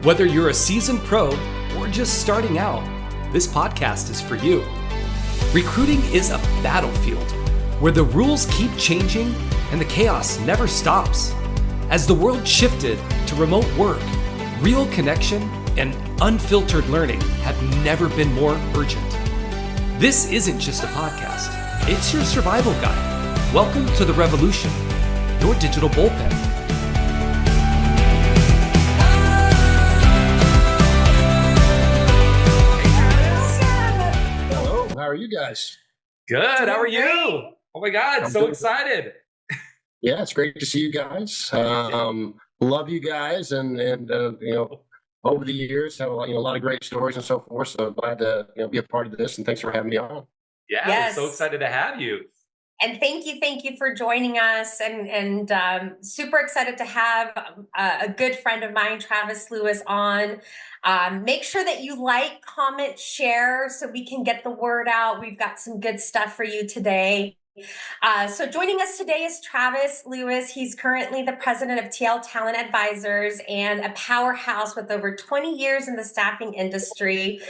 Whether you're a seasoned pro or just starting out, this podcast is for you. Recruiting is a battlefield where the rules keep changing and the chaos never stops. As the world shifted to remote work, real connection and unfiltered learning have never been more urgent. This isn't just a podcast, it's your survival guide. Welcome to the revolution, Your Digital Bullpen. Hello, how are you guys? Good, how are you? Oh my God, I'm so excited. Yeah, it's great to see you guys. Love you guys, and over the years have a lot of great stories and so forth. So glad to be a part of this, and thanks for having me on. Yeah, Yes. We're so excited to have you. And thank you for joining us. And super excited to have a good friend of mine, Travis Lewis, on. Make sure that you like, comment, share so we can get the word out. We've got some good stuff for you today. So joining us today is Travis Lewis. He's currently the president of TL Talent Advisors and a powerhouse with over 20 years in the staffing industry.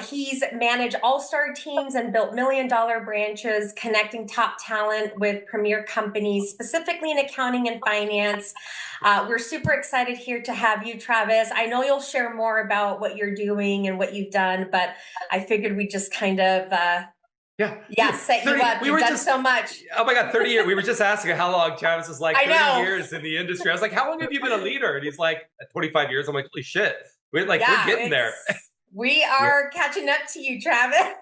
He's managed all-star teams and built million-dollar branches, connecting top talent with premier companies, specifically in accounting and finance. We're super excited here to have you, Travis. I know you'll share more about what you're doing and what you've done, but I figured we'd just kind of... set 30, you up. You've done so much. Oh my God, 30 years. We were just asking how long Travis is like 30 I know. years in the industry. I was like, how long have you been a leader? And he's like, 25 years. I'm like, holy shit. We're getting there. We are catching up to you, Travis.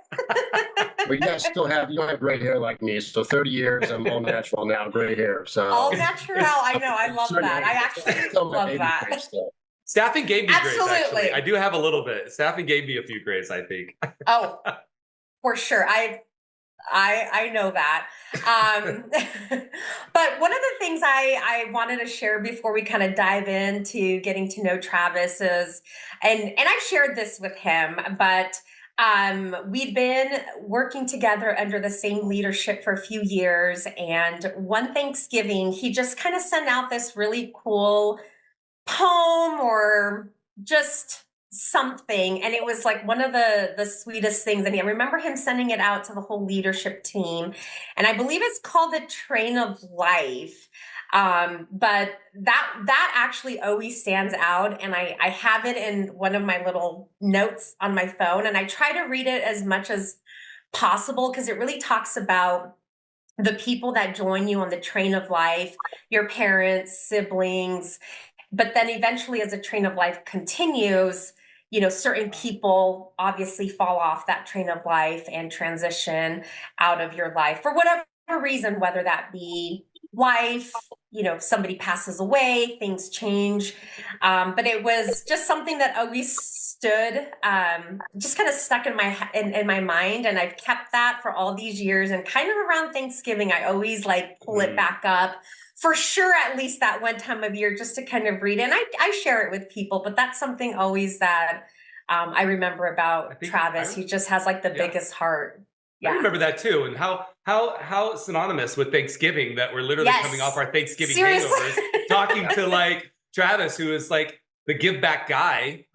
Well, you guys you don't have gray hair like me. So 30 years, I'm all natural now, gray hair. So all natural. I know. I love that. I actually love that. Staffing gave me Absolutely. grades, actually. I do have a little bit. Staffing gave me a few grades, I think. Oh, for sure. I know that. But one of the things I wanted to share before we kind of dive into getting to know Travis is, and I've shared this with him, but we've been working together under the same leadership for a few years. And one Thanksgiving, he just kind of sent out this really cool poem or just something, and it was like one of the sweetest things. And I remember him sending it out to the whole leadership team, and I believe it's called The Train of Life. But that actually always stands out, and I have it in one of my little notes on my phone, and I try to read it as much as possible because it really talks about the people that join you on the train of life, your parents, siblings. But then eventually, as the train of life continues, certain people obviously fall off that train of life and transition out of your life for whatever reason, whether that be life, somebody passes away, things change. But it was just something that always stood, just kind of stuck in my mind. And I've kept that for all these years. And kind of around Thanksgiving, I always pull it back up. For sure, at least that one time of year, just to kind of read it. And I share it with people, but that's something always that I remember about Travis. He just has the biggest heart. Yeah. I remember that too. And how synonymous with Thanksgiving that we're literally coming off our Thanksgiving hangovers, talking to Travis, who is the give back guy,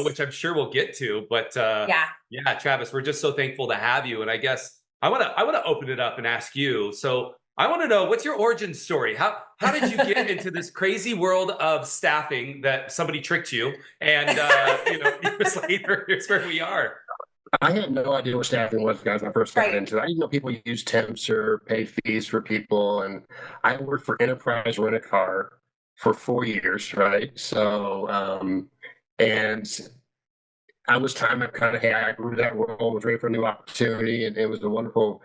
which I'm sure we'll get to. But Travis, we're just so thankful to have you. And I guess I want to open it up and ask you. So I want to know, what's your origin story? How did you get into this crazy world of staffing that somebody tricked you? And, years later, here's where we are. I had no idea what staffing was, guys, when I first got into it. I didn't know people use temps or pay fees for people. And I worked for Enterprise Rent-A-Car for 4 years, right? So, and I was time I grew that role, was ready for a new opportunity. And it was a wonderful,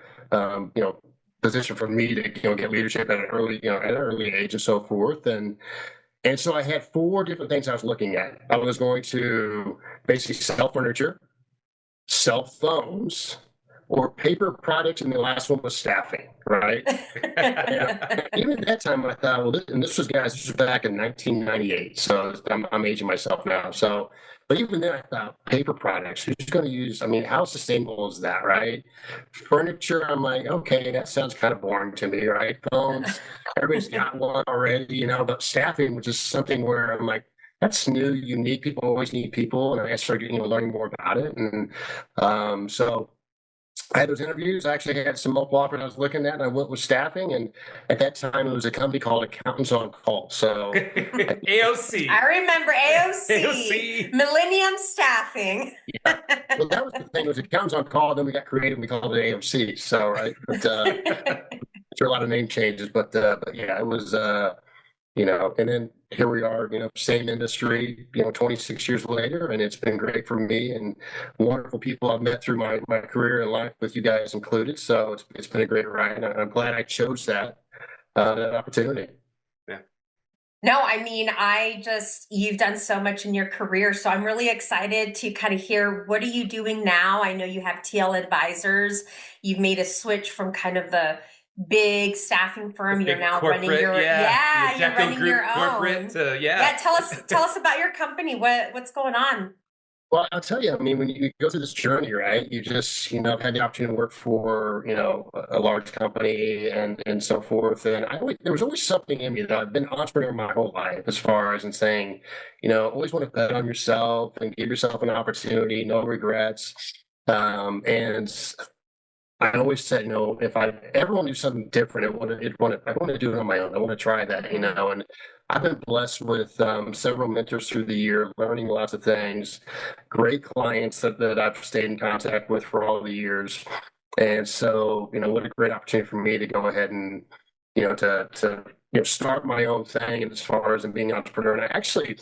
position for me to get leadership at an early age and so forth. And so I had 4 different things I was looking at. I was going to basically sell furniture, sell phones, or paper products, and the last one was staffing, right? Even at that time, I thought, well, this was back in 1998, so I'm aging myself now. So, but even then, I thought, paper products, who's going to use? How sustainable is that, right? Furniture, I'm like, okay, that sounds kind of boring to me, right? Phones, everybody's got one already, but staffing, which is something where I'm like, that's new, unique. People always need people, and I started learning more about it, and so I had those interviews. I actually had some multiple offers I was looking at, and I went with staffing. And at that time, it was a company called Accountants on Call. So AOC. I remember AOC, AOC. Millennium Staffing. Yeah. Well, that was the thing. It was Accountants on Call. Then we got creative. And we called it AOC. So right, but sure, a lot of name changes. But yeah, it was. And then here we are, same industry, 26 years later, and it's been great for me and wonderful people I've met through my career and life with you guys included. So it's been a great ride, and I'm glad I chose that opportunity. Yeah. No, I mean, you've done so much in your career. So I'm really excited to kind of hear, what are you doing now? I know you have TL Advisors. You've made a switch from kind of the big staffing firm. You're now running your you're running your own corporate. Tell us about your company. What's going on? Well, I'll tell you, I mean, when you go through this journey, right, you just, had the opportunity to work for, a large company and so forth. And there was always something in me that I've been an entrepreneur my whole life, as far as in saying, always want to bet on yourself and give yourself an opportunity, no regrets. And I always said, if I ever want to do something different, I want to do it on my own. I want to try that, and I've been blessed with several mentors through the year, learning lots of things, great clients that I've stayed in contact with for all the years. And so, what a great opportunity for me to go ahead and, to start my own thing as far as being an entrepreneur. And I actually,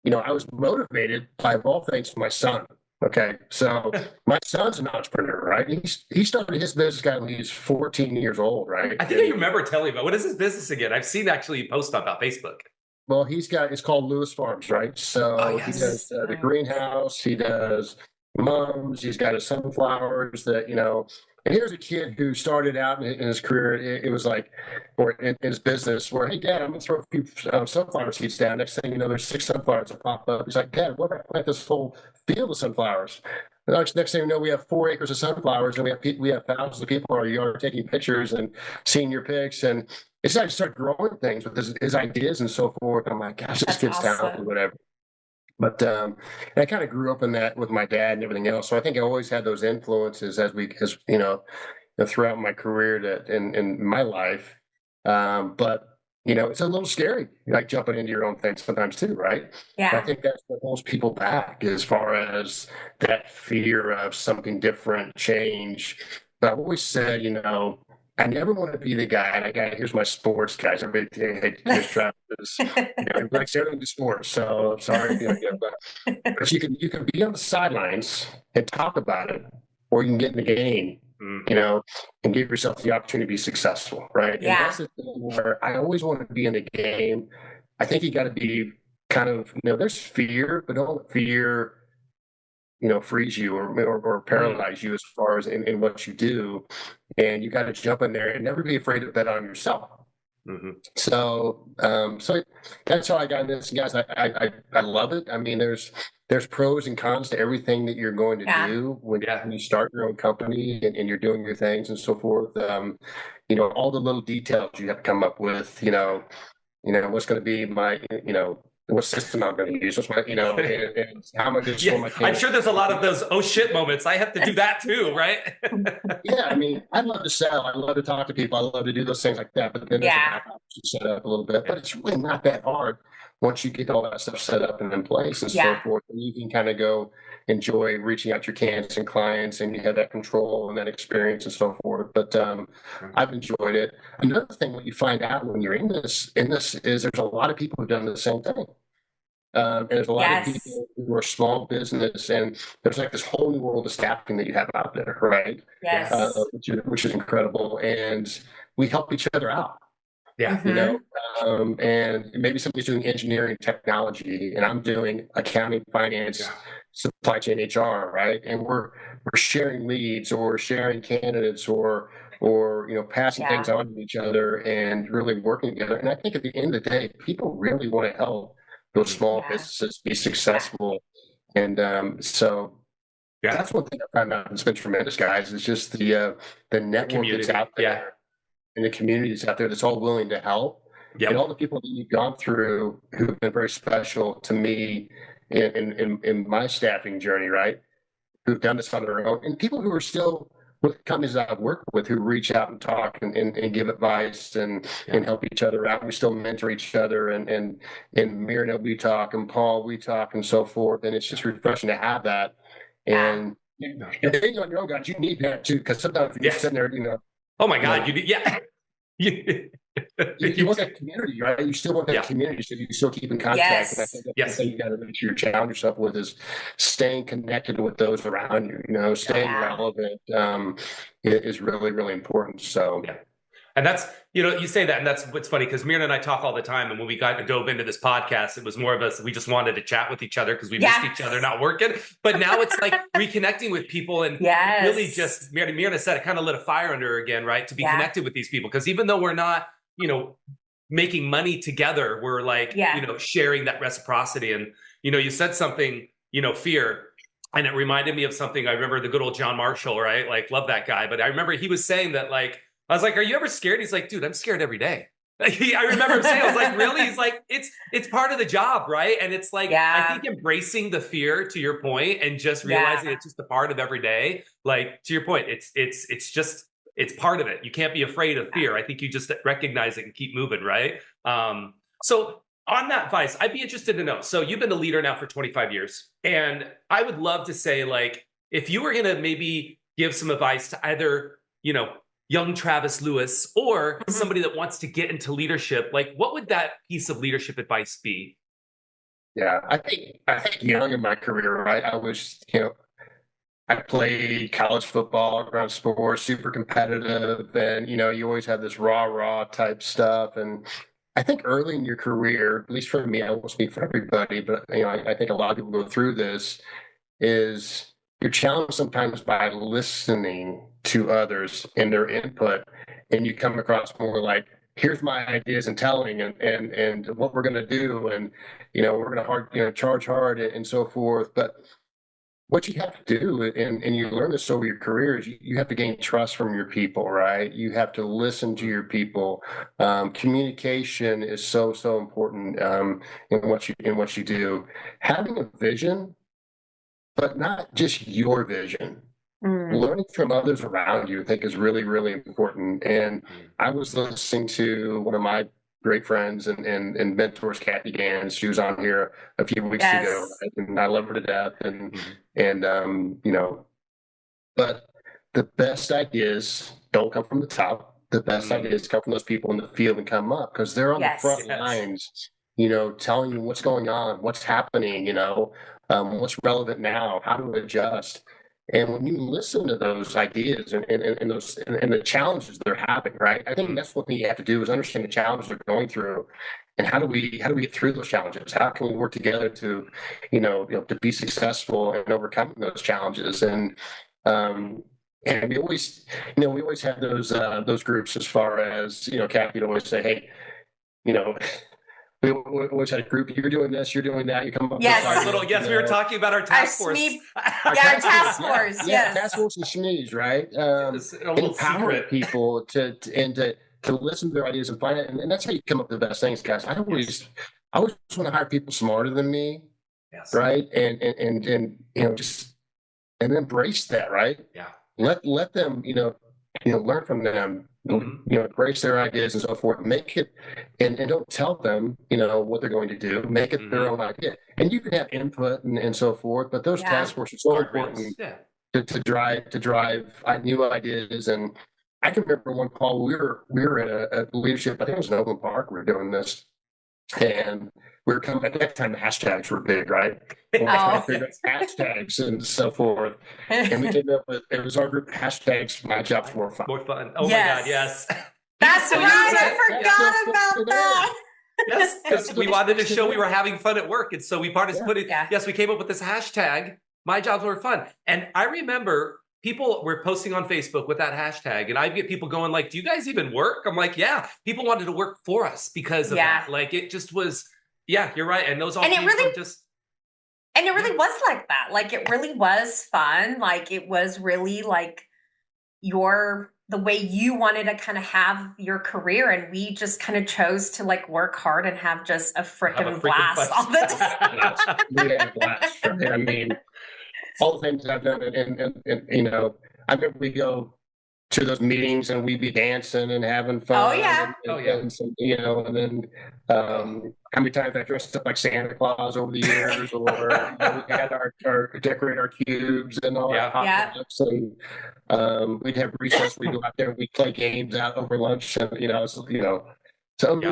I was motivated by, of all things, my son. Okay, so my son's an entrepreneur, right? He started his business guy when he was 14 years old, right? I think I remember telling you about, what is his business again? I've seen actually post about Facebook. Well, it's called Lewis Farms, right? So he does the greenhouse, he does mums, he's got his sunflowers and here's a kid who started out in his career, it was like, or in his business, where, hey, Dad, I'm going to throw a few sunflower seeds down. Next thing you know, there's 6 sunflowers that pop up. He's like, Dad, what if I plant this whole field of sunflowers? The next thing you know, we have 4 acres of sunflowers, and we have thousands of people in our yard taking pictures and seeing your pics. And it's like, start growing things with his ideas and so forth. I'm like, gosh, this kid's talented, whatever. But and I kind of grew up in that with my dad and everything else. So I think I always had those influences throughout my career in my life. But it's a little scary, like jumping into your own thing sometimes too, right? Yeah. I think that's what holds people back, as far as that fear of something different, change. But I've always said, I never want to be the guy. And here's my sports guys. Everybody hates Travis. Like everything to sports. So sorry, but you can be on the sidelines and talk about it, or you can get in the game, and give yourself the opportunity to be successful, right? Yeah. And that's the thing where I always want to be in the game. I think you got to be kind of, there's fear, but don't let fear freeze you or paralyze you as far as in what you do. And you got to jump in there and never be afraid to bet on yourself. Mm-hmm. So that's how I got into this, guys. I love it. I mean, there's pros and cons to everything that you're going to do when you start your own company and you're doing your things and so forth. All the little details you have to come up with, what's going to be my, what system I'm going to use, what's my, and how am I going to store my kids. I'm sure there's a lot of those oh shit moments. I have to do that too, right? Yeah, I mean, I love to sell. I love to talk to people. I love to do those things like that. But then there's set up a little bit. But it's really not that hard once you get all that stuff set up and in place and so forth. And you can kind of go enjoy reaching out to your candidates and clients, and you have that control and that experience and so forth. But I've enjoyed it. Another thing what you find out when you're in this is there's a lot of people who've done the same thing. And there's a lot of people who are small business, and there's like this whole new world of staffing that you have out there, right? Yes. Which is incredible. And we help each other out. Yeah. Mm-hmm. And maybe somebody's doing engineering technology, and I'm doing accounting, finance, supply chain, HR, right? And we're sharing leads or sharing candidates or passing things on to each other and really working together. And I think at the end of the day, people really want to help those small businesses be successful. And so that's one thing I found out that's been tremendous, guys. It's just the network that's out there and the community that's out there that's all willing to help and all the people that you've gone through who've been very special to me in my staffing journey, right? Who've done this on their own, and people who are still with companies that I've worked with who reach out and talk and give advice and help each other out. We still mentor each other, and Myrna, we talk, and Paul, we talk, and so forth. And it's just refreshing to have that. And being on your own, guys, you need that too, because sometimes you're sitting there, oh my God, you need, you want that community, right? You still want that community, so you still keep in contact. And I think that's the thing you got to make sure you challenge yourself with is staying connected with those around you. Staying relevant is really, really important. So and that's, you say that, and that's what's funny, because Myrna and I talk all the time. And when we dove into this podcast, it was more of us, we just wanted to chat with each other because we missed each other not working. But now it's like reconnecting with people and really just, Myrna said it kind of lit a fire under her again, right? To be connected with these people. Because even though we're not, making money together, we're like, sharing that reciprocity. And, you said something, fear. And it reminded me of something. I remember the good old John Marshall, right? Like, love that guy. But I remember he was saying that, like, I was like, are you ever scared? He's like, dude, I'm scared every day. I remember him saying, I was like, really? He's like, it's part of the job, right? And it's like, I think embracing the fear, to your point, and just realizing it's just a part of every day. Like, to your point, it's part of it. You can't be afraid of fear. I think you just recognize it and keep moving, right? So on that advice, I'd be interested to know. So you've been a leader now for 25 years. And I would love to say, like, if you were going to maybe give some advice to either, young Travis Lewis or somebody that wants to get into leadership, like, what would that piece of leadership advice be? Yeah, I think young in my career, right? I was, I played college football, ground sports, super competitive, and you always have this raw type stuff. And I think early in your career, at least for me, I won't speak for everybody, but I think a lot of people go through this, is you're challenged sometimes by listening to others and their input, and you come across more like, here's my ideas and telling and what we're going to do, and we're going to charge hard and so forth. But what you have to do, and you learn this over your career, is you have to gain trust from your people, right? You have to listen to your people. Communication is so important in what you do. Having a vision, but not just your vision. Learning from others around you, I think, is really, really important. And I was listening to one of my great friends and mentors, Kathy Gans. She was on here a few weeks ago, and I love her to death. But the best ideas don't come from the top. The best ideas come from those people in the field and come up, because they're on the front lines, telling you what's going on, what's happening, what's relevant now, how to adjust. And when you listen to those ideas and the challenges they're having, right? I think that's what you have to do, is understand the challenges they're going through, and how do we get through those challenges? How can we work together to, to be successful and overcome those challenges? And we always, have those groups, as far as Kathy would always say, hey, we always had a group. You're doing this. You're doing that. You come up with our little. Yes, we were talking about our task force. Our task force. Yes, task force and SMEs, right? Empower people to listen to their ideas and find it, and that's how you come up with the best things, guys. I always want to hire people smarter than me, right? And just embrace that, right? Yeah. Let them learn from them. Embrace their ideas and so forth. Make it, and don't tell them, what they're going to do. Make it their own idea. And you can have input and so forth, but those task forces are so important to drive new ideas. And I can remember when, Paul, we were at a leadership, I think it was in Oakland Park, we were doing this. And we were coming, at that time, the hashtags were big, right? Hashtags and so forth. And we came up with, it was our group, hashtags, my job's more fun. More fun. Oh my God, yes. That's right. I forgot about that. Yes, because we wanted to show we were having fun at work. And so we participated. Yes, we came up with this hashtag, my job's more fun. And I remember people were posting on Facebook with that hashtag, and I'd get people going like, do you guys even work? I'm like, yeah. People wanted to work for us because of that. Like, it just was, you're right. And those all came from just... And it really was like that. Like, it really was fun. Like, it was really like your the way you wanted to kind of have your career, and we just kind of chose to like work hard and have just a freaking blast all the time. We had a blast, right? I mean, all the things I've done, and you know, I remember we go to those meetings and we'd be dancing and having fun. Oh yeah. And so, you know, and then how many times I dressed up like Santa Claus over the years, or you know, we had our decorate our cubes and all that hot dogs, and we'd have recess. We'd go out there and we'd play games out over lunch, and you know, so we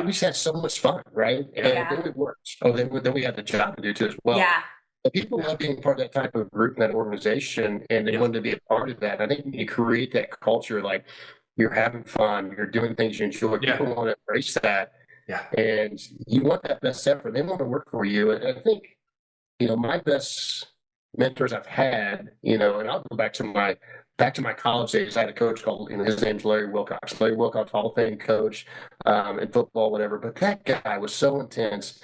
just had so much fun, right? And then it worked. Oh, then we had the job to do too as well. Yeah. But people love being part of that type of group and that organization, and they want to be a part of that. I think you create that culture, like you're having fun, you're doing things you enjoy. People want to embrace that, and you want that best effort. They want to work for you. And I think, you know, my best mentors I've had, you know, and I'll go back to my college days. I had a coach called, and his name's Larry Wilcox. Larry Wilcox, Hall of Fame coach in football, whatever. But that guy was so intense.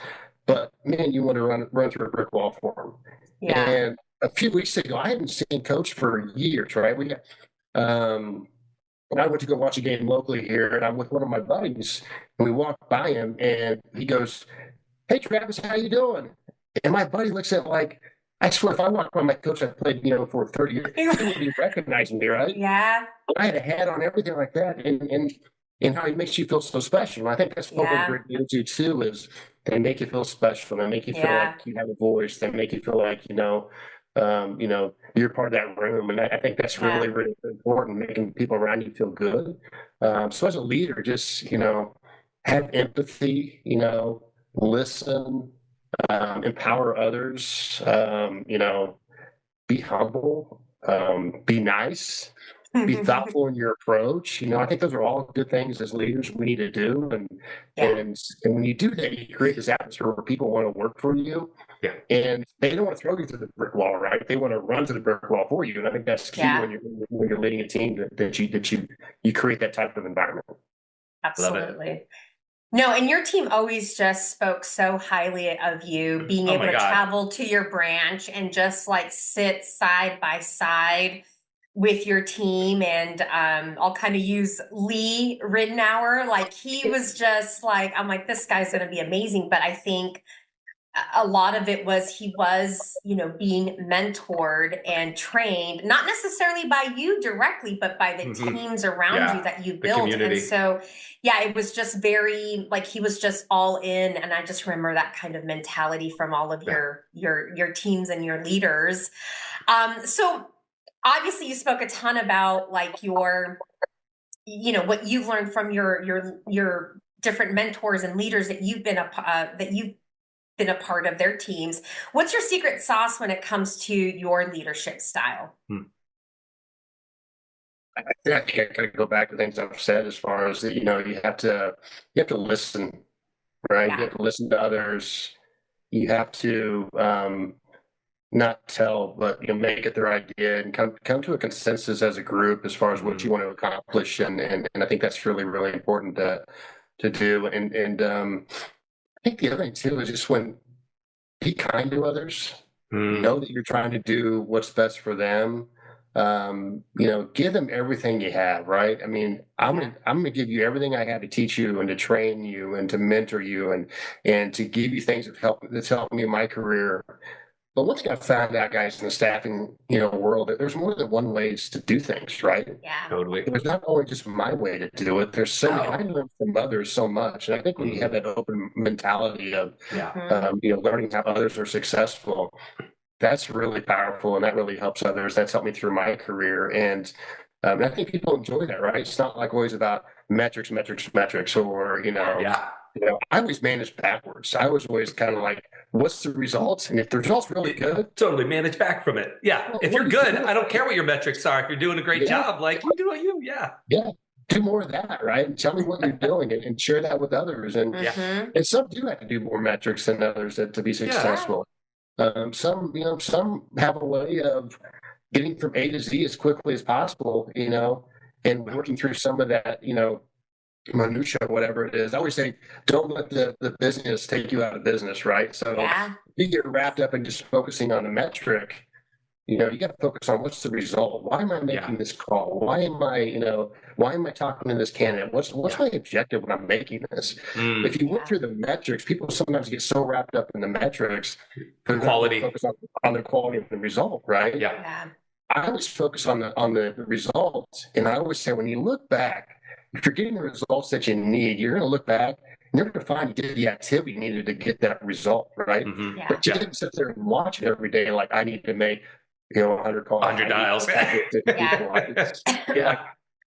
But man, you want to run through a brick wall for him. Yeah. And a few weeks ago, I hadn't seen Coach for years, right? And I went to go watch a game locally here, and I'm with one of my buddies, and we walked by him, and he goes, "Hey, Travis, how you doing?" And my buddy looks at like, I swear, if I walked by my coach I played, you know, for 30 years, he wouldn't be recognizing me, right? Yeah. I had a hat on, everything like that, and how he makes you feel so special. And I think that's what we're going to do too, is they make you feel special. They make you feel like you have a voice. They make you feel like, you know, you're part of that room. And I think that's really, really important, making people around you feel good. So as a leader, just, you know, have empathy, you know, listen, empower others, you know, be humble, be nice. Be thoughtful in your approach. You know, I think those are all good things as leaders we need to do. And when you do that, you create this atmosphere where people want to work for you. Yeah. And they don't want to throw you to the brick wall, right? They want to run to the brick wall for you. And I think that's key when you're leading a team, that you create that type of environment. Absolutely. No, and your team always just spoke so highly of you, being able to travel to your branch and just like sit side by side with your team. And I'll kind of use Lee Ridenour. Like he was just like, I'm like, this guy's going to be amazing. But I think a lot of it was he was, you know, being mentored and trained, not necessarily by you directly, but by the teams around you that you built. And so, it was just very like he was just all in. And I just remember that kind of mentality from all of your teams and your leaders. So obviously you spoke a ton about like your, you know, what you've learned from your different mentors and leaders that you've been a part of their teams. What's your secret sauce when it comes to your leadership style? I think I kind of go back to things I've said as far as that, you know, you have to listen, right? You have to listen to others. You have to not tell, but you know, make it their idea and come to a consensus as a group as far as what you want to accomplish. And I think that's really, really important to do. And I think the other thing too is just be kind to others. Know that you're trying to do what's best for them. You know, give them everything you have, right? I mean, I'm gonna give you everything I have to teach you and to train you and to mentor you and to give you things that's helped me in my career. But one thing I've found out, guys, in the staffing, you know, world, that there's more than one ways to do things, right? Yeah, totally. There's not only just my way to do it. There's so many. I learn from others so much, and I think when you have that open mentality of, you know, learning how others are successful, that's really powerful, and that really helps others. That's helped me through my career, and I think people enjoy that, right? It's not like always about metrics, or you know. You know, I always manage backwards. I was always kind of like, what's the results? And if the results really good, totally manage back from it. Yeah. Well, if you're good, I don't care what your metrics are. If you're doing a great job, like you do you. Yeah. Do more of that, right? And tell me what you're doing and share that with others. And and some do have to do more metrics than others to be successful. Some have a way of getting from A to Z as quickly as possible, you know, and working through some of that, you know, minutia, whatever it is. I always say, don't let the business take you out of business, right? So you get wrapped up in just focusing on the metric, You know, you got to focus on what's the result. Why am I making this call? Why am I, why am I talking to this candidate? What's my objective when I'm making this? If you went through the metrics, people sometimes get so wrapped up in the metrics, the quality, focus on the quality of the result, right? Yeah. I always focus on the results, and I always say when you look back, if you're getting the results that you need, you're going to look back and you're going to find you did the activity needed to get that result, right? But you didn't sit there and watch it every day like I need to make 100 calls, 100 dials.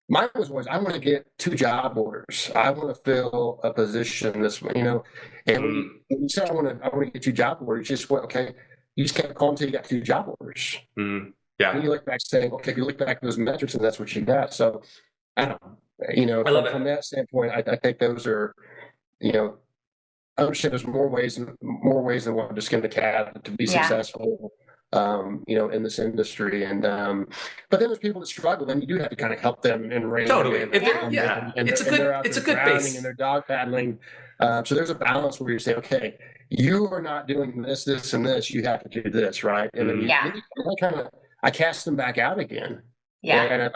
Mine was always I want to get 2 job orders. I want to fill a position this way, And when you say I want to get 2 job orders, just okay, you just can't call until you got 2 job orders. Yeah. And you look back saying, okay, if you look back at those metrics and that's what you got. So I don't know, from that standpoint, I think those are, I understand there's more ways than one to skin the cat to be successful, in this industry. And, but then there's people that struggle and you do have to kind of help them and rein totally. them And it's a good base. And they're dog paddling. So there's a balance where you say, okay, you are not doing this, this, and this, you have to do this, right? And then I cast them back out again. Yeah. And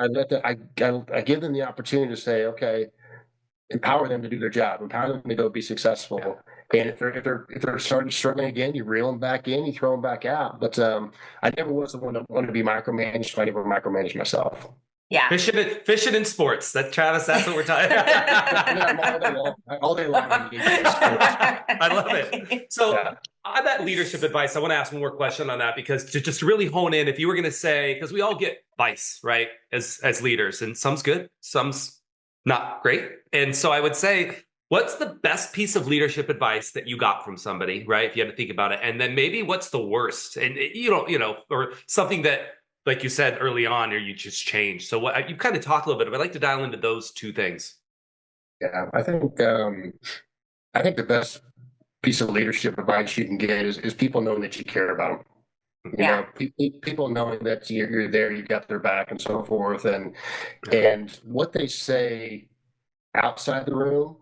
I give them the opportunity to say, okay, empower them to do their job, empower them to go be successful. And if they're starting struggling again, you reel them back in, you throw them back out. But I never was the one to want to be micromanaged, so I never micromanage myself. Yeah. Fishing in sports. Travis, that's what we're talking about. all day long. I love it. So on that leadership advice, I want to ask one more question on that, because to just really hone in, if you were going to say, because we all get advice, right, as leaders, and some's good, some's not great. And so I would say, what's the best piece of leadership advice that you got from somebody, right? If you had to think about it. And then maybe what's the worst? And or something that, like you said early on, or you just changed. So what you kind of talked a little bit, but I'd like to dial into those 2 things. Yeah, I think the best piece of leadership advice you can get is people knowing that you care about them. People knowing that you're there, you got their back, and so forth, and what they say outside the room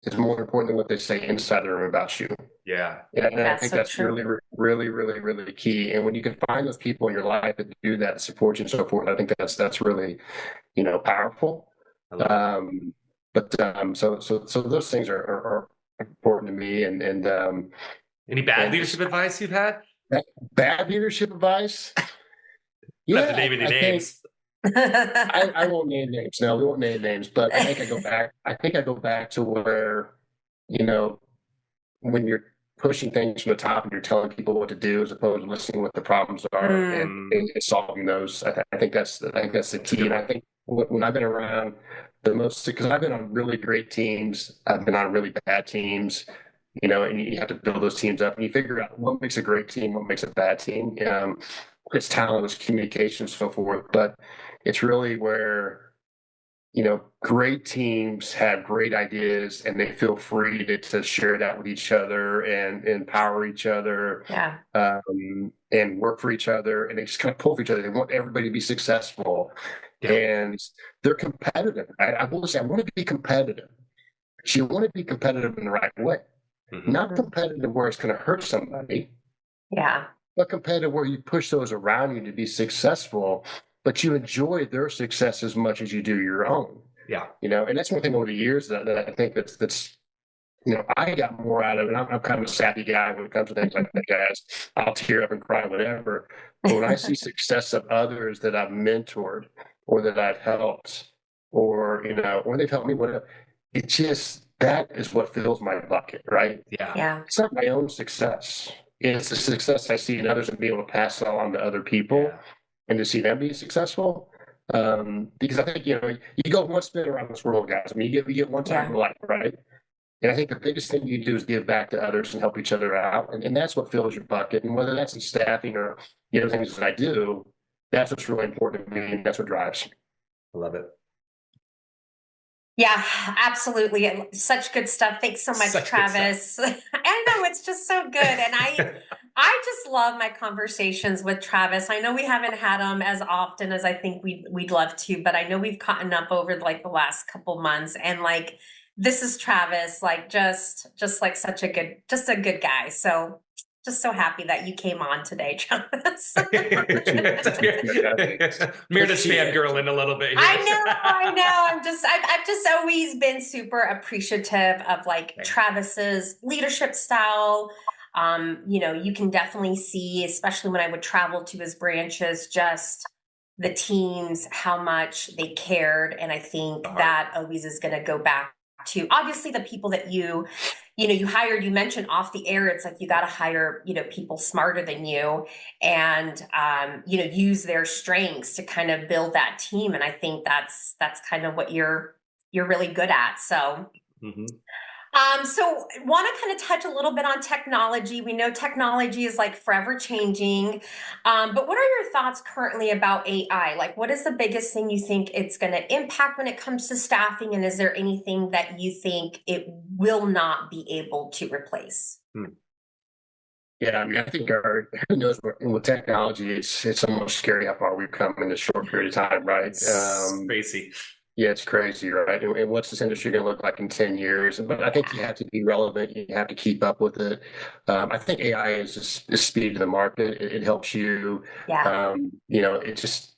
is more important than what they say inside the room about you. Yeah. And I think that's really, really, really, really key. And when you can find those people in your life that do that, support you and so forth, I think that's really, powerful. So those things are important to me. And any bad leadership advice you've had? Bad leadership advice? You have to name any names. I won't name names. No, we won't name names. But I think I go back to where, when you're pushing things from the top and you're telling people what to do as opposed to listening what the problems are and solving those. I think that's the key. And I think when I've been around the most, because I've been on really great teams, I've been on really bad teams, and you have to build those teams up and you figure out what makes a great team, what makes a bad team. It's talent, it's communication, and so forth. But it's really where, great teams have great ideas and they feel free to share that with each other and empower each other, and work for each other, and they just kind of pull for each other. They want everybody to be successful, and they're competitive. I will say, I want to be competitive. But you want to be competitive in the right way, not competitive where it's going to hurt somebody. But competitive where you push those around you to be successful, but you enjoy their success as much as you do your own. And that's one thing over the years that I think that's I got more out of it. I'm kind of a sappy guy when it comes to things like that, guys. I'll tear up and cry, whatever. But when I see success of others that I've mentored or that I've helped, or or they've helped me, whatever, it just, that is what fills my bucket, right? It's not my own success. It's the success I see in others and be able to pass it on to other people and to see them be successful. Because I think, you go one spin around this world, guys. I mean, you get one time in life, right? And I think the biggest thing you do is give back to others and help each other out. And that's what fills your bucket. And whether that's in staffing or the other things that I do, that's what's really important to me. And that's what drives. I love it. Yeah, absolutely. Such good stuff. Thanks so much, Travis. I know, it's just so good. And I just love my conversations with Travis. I know we haven't had them as often as I think we'd love to, but I know we've caught up over the last couple months. And this is Travis, just like such a good guy. So just so happy that you came on today, Travis. Myrna's fangirling a little bit here. I know. I've just always been super appreciative of like Travis's leadership style. You know, you can definitely see, especially when I would travel to his branches, just the teams, how much they cared. And I think that always is going to go back to obviously the people that you hired. You mentioned off the air, it's like you got to hire, people smarter than you and, use their strengths to kind of build that team. And I think that's kind of what you're really good at. So, so want to kind of touch a little bit on technology. We know technology is like forever changing. But what are your thoughts currently about AI? Like, what is the biggest thing you think it's going to impact when it comes to staffing? And is there anything that you think it will not be able to replace? Yeah, I mean, I think who knows with technology, it's almost scary how far we've come in a short period of time, right? Crazy. Yeah, it's crazy, right? And what's this industry going to look like in 10 years? But I think you have to be relevant. You have to keep up with it. I think AI is the speed of the market. It helps you. Yeah. It just,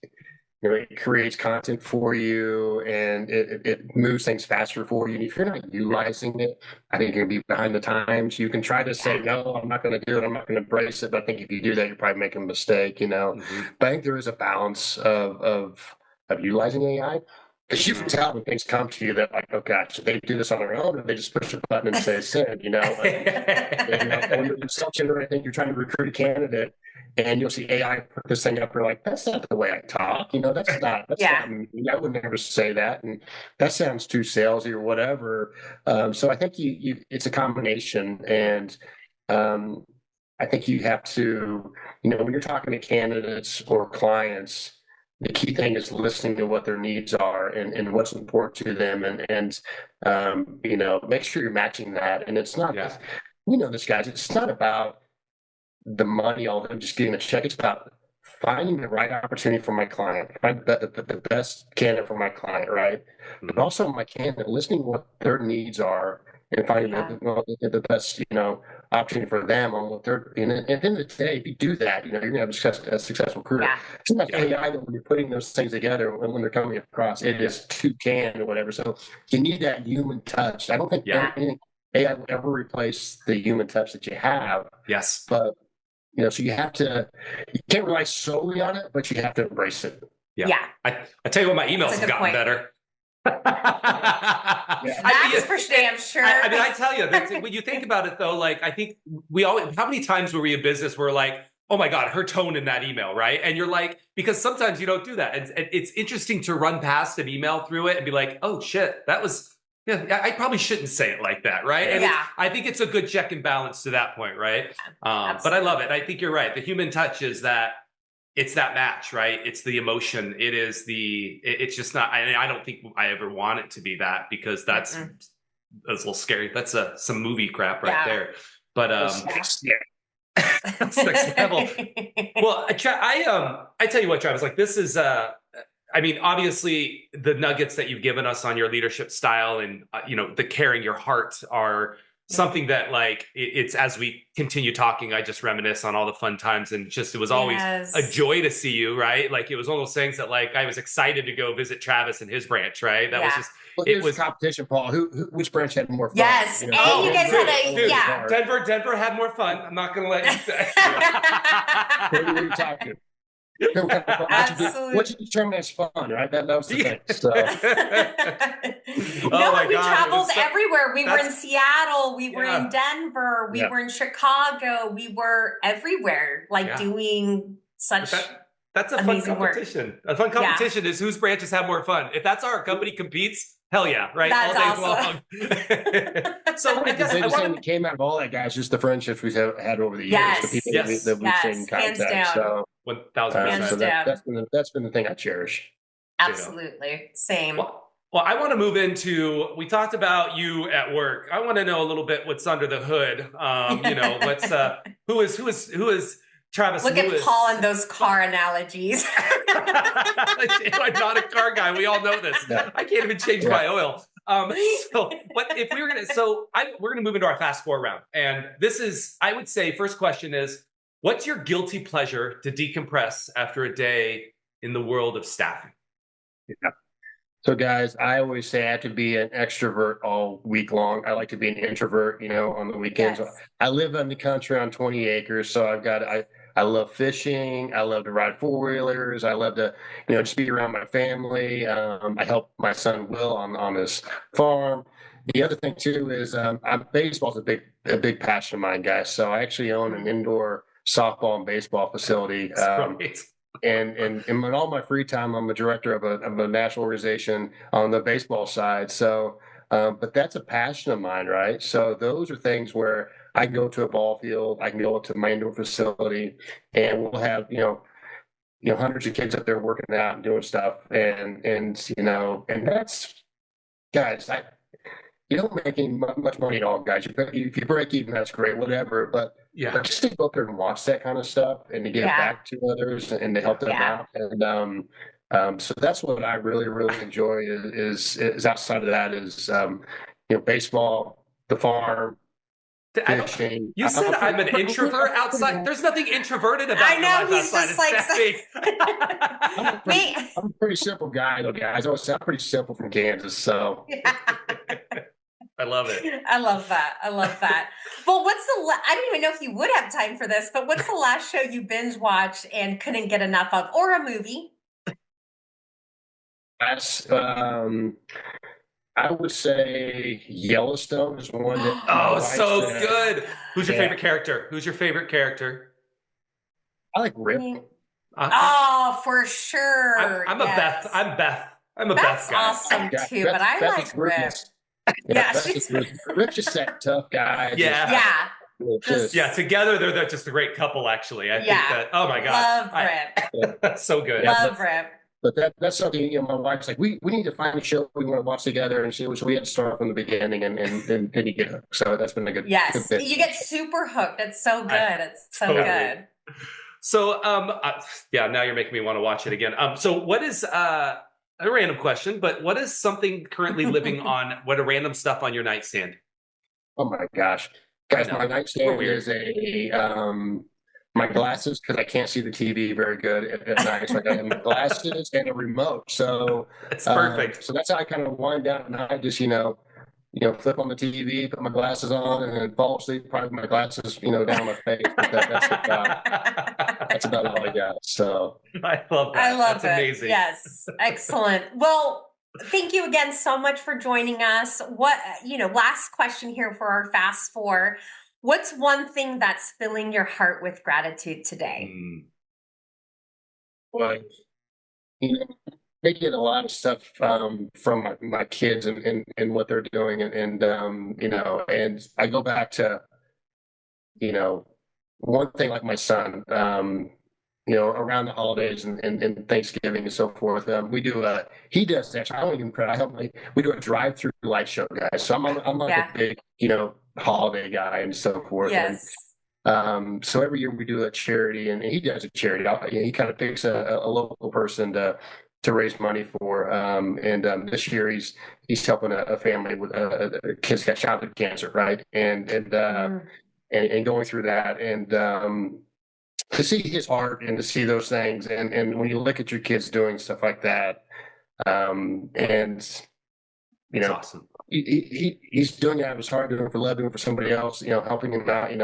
it creates content for you and it moves things faster for you. And if you're not utilizing it, I think you're going to be behind the times. You can try to say, no, I'm not going to do it. I'm not going to embrace it. But I think if you do that, you're probably making a mistake, But I think there is a balance of utilizing AI. Because you can tell when things come to you that, like, oh gosh, did they do this on their own, or they just push a button and say send, when you're self-generating, you're trying to recruit a candidate, and you'll see AI put this thing up, and you're like, that's not the way I talk, that's not me. I would never say that, and that sounds too salesy or whatever. So I think it's a combination, and I think you have to, when you're talking to candidates or clients, the key thing is listening to what their needs are and what's important to them and make sure you're matching that. And it's not, this guys, it's not about the money, all of them just getting a check. It's about finding the right opportunity for my client, find the best candidate for my client, right? But also my candidate, listening to what their needs are and finding the best, opportunity for them on what they're and at the end of the day, if you do that, you're gonna have a successful career. It's not AI that when you're putting those things together when they're coming across, it is too canned or whatever. So you need that human touch. I don't think anything AI will ever replace the human touch that you have. Yes. But so you can't rely solely on it, but you have to embrace it. Yeah. I tell you what, my emails have gotten better. That's for damn sure. I mean, I tell you, when you think about it, though, like I think how many times were we in business where like, oh my God, her tone in that email, right? And you're like, because sometimes you don't do that, and it's interesting to run past an email through it and be like, oh shit, that was. Yeah, I probably shouldn't say it like that, right? And I think it's a good check and balance to that point, right? But I love it. I think you're right. The human touch is that. It's that match, right? It's the emotion. It's just not, I don't think I ever want it to be that because that's a little scary. That's some movie crap right there. But, that's next level. Well, I tell you what, Travis, like this is, obviously the nuggets that you've given us on your leadership style and, the caring your heart are something that like it's as we continue talking, I just reminisce on all the fun times and just it was always a joy to see you, right? Like it was one of those things that like I was excited to go visit Travis and his branch, right? That was just it was competition, Paul. Which branch had more fun? Yes, and you guys had Denver had more fun. I'm not gonna let you say. What are you talking? What you determine as fun, right? That was the thing. So. We traveled everywhere. We were in Seattle. We were in Denver. We were in Chicago. We were everywhere, doing such. That's a fun competition. Work. A fun competition is whose branches have more fun. If that's how our company competes, hell yeah, right? That's all day long. So I guess that came out of all that, guys, just the friendships we've had over the years. The people that we've stayed in contact. Hands down. So 1,000%. So that's been the thing I cherish. Absolutely. Same. Well, I want to move into, we talked about you at work. I want to know a little bit what's under the hood. What's who is Travis Look Lewis. At Paul and those car analogies. I'm not a car guy. We all know this. I can't even change my oil. So what if we were we're gonna move into our fast forward round, and this is, I would say, first question is, what's your guilty pleasure to decompress after a day in the world of staffing? Yeah. So, guys, I always say I have to be an extrovert all week long. I like to be an introvert, on the weekends. Yes. I live in the country on 20 acres, so I love fishing. I love to ride four-wheelers. I love to, just be around my family. I help my son Will on his farm. The other thing too is baseball's a big passion of mine, guys. So I actually own an indoor softball and baseball facility. Right. And in all my free time, I'm a director of a national organization on the baseball side. So, but that's a passion of mine, right? So those are things where I can go to a ball field, I can go to my indoor facility, and we'll have hundreds of kids up there working out and doing stuff, and that's, guys, you don't make any much money at all, guys. If you break even, that's great, whatever. But just to go up there and watch that kind of stuff and to give back to others and to help them out. And so that's what I really, really enjoy is outside of that is, baseball, the farm, fishing. You said I'm an introvert outside. There's nothing introverted about I know, your he's life just like, I'm a pretty simple guy, though, guys. I sound pretty simple from Kansas, so. I love it. I love that. Well, I don't even know if you would have time for this, but what's the last show you binge watched and couldn't get enough of, or a movie? That's I would say Yellowstone is one that. So good. Who's your favorite character? I like Rip. For sure. I'm a Beth. I'm a Beth guy. Awesome too, but I like Rip. Rip's just that tough guy. Together they're just a great couple. Actually, I think that. Oh my god, love Rip. So good. Love Rip. But that's something, my wife's like, we need to find a show we want to watch together, and so we had to start from the beginning, and then you get hooked. So that's been a good. Yes, good you get super hooked. It's so good. It's so good. So now you're making me want to watch it again. So what is a random question, but what is something currently living on what a random stuff on your nightstand? Oh my gosh, guys, my nightstand is my glasses, because I can't see the TV very good at night. So I got my glasses and a remote. So it's perfect. So that's how I kind of wind down at night. Just flip on the TV, put my glasses on, and then fall asleep. Probably my glasses, down my face. But that's about all I got. So I love that. I love that's it. Amazing. Yes, excellent. Well, thank you again so much for joining us. Last question here for our Fast Four. What's one thing that's filling your heart with gratitude today? Well, they get a lot of stuff from my kids and what they're doing, and and I go back to one thing, like my son, around the holidays and Thanksgiving and so forth. He does that. I don't even credit. We do a drive-through light show, guys. So I'm like a big, holiday guy and so forth. Yes. And, so every year we do a charity, and he does a charity. He kind of picks a local person to raise money for. And this year he's helping a family with kids got childhood cancer, right? And going through that, and to see his heart and to see those things, and when you look at your kids doing stuff like that, and That's awesome. He's doing it out of his heart, doing it for love, doing it for somebody else, helping him out, and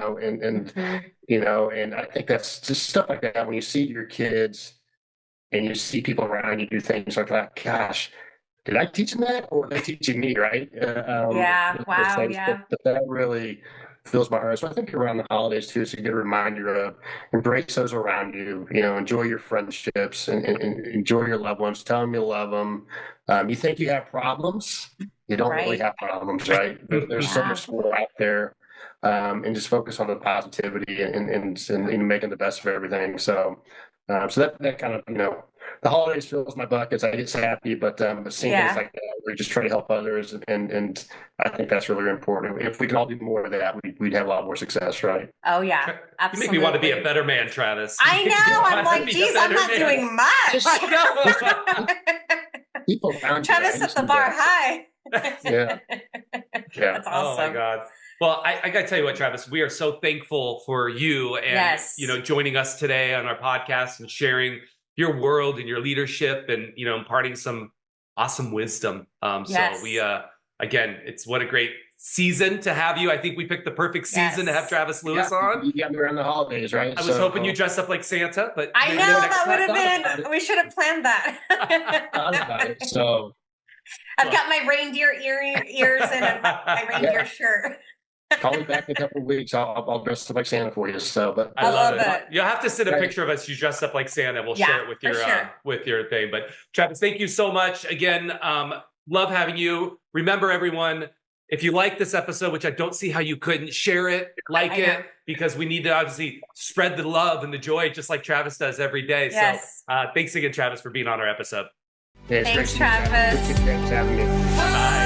I think that's just stuff like that. When you see your kids and you see people around you do things like that, gosh, did I teach them that, or are they teaching me, right? Wow, yeah. But that really fills my heart. So I think around the holidays too, it's a good reminder of embrace those around you. Enjoy your friendships and enjoy your loved ones. Tell them you love them. You think you have problems, you don't really have problems, right? There's so much more out there, and just focus on the positivity and making the best of everything. So that kind of the holidays fills my buckets. I get happy, but seeing things like that, we just try to help others, and I think that's really important. If we can all do more of that, we'd have a lot more success, right? Oh yeah, absolutely. You make me want to be a better man, Travis. I know. I'm like, geez, I'm not doing much. People around Travis set the bar high. Yeah. That's awesome. Oh my God. Well, I got to tell you what, Travis, we are so thankful for you and, joining us today on our podcast and sharing your world and your leadership and, imparting some awesome wisdom. So we, again, what a great season to have you. I think we picked the perfect season to have Travis Lewis on. You got me around the holidays, right? I was hoping you dressed up like Santa, but I know that would have been, we should have planned that. So I've got my reindeer ears and my reindeer shirt. Call me back in a couple of weeks. I'll dress up like Santa for you. So, but I love it. You'll have to send a picture of us. You dressed up like Santa. We'll share it with your thing. But Travis, thank you so much again. Love having you. Remember, everyone, if you like this episode, which I don't see how you couldn't, share it, because we need to obviously spread the love and the joy, just like Travis does every day. Yes. So, thanks again, Travis, for being on our episode. Thanks, Travis. Thanks for having me. Bye.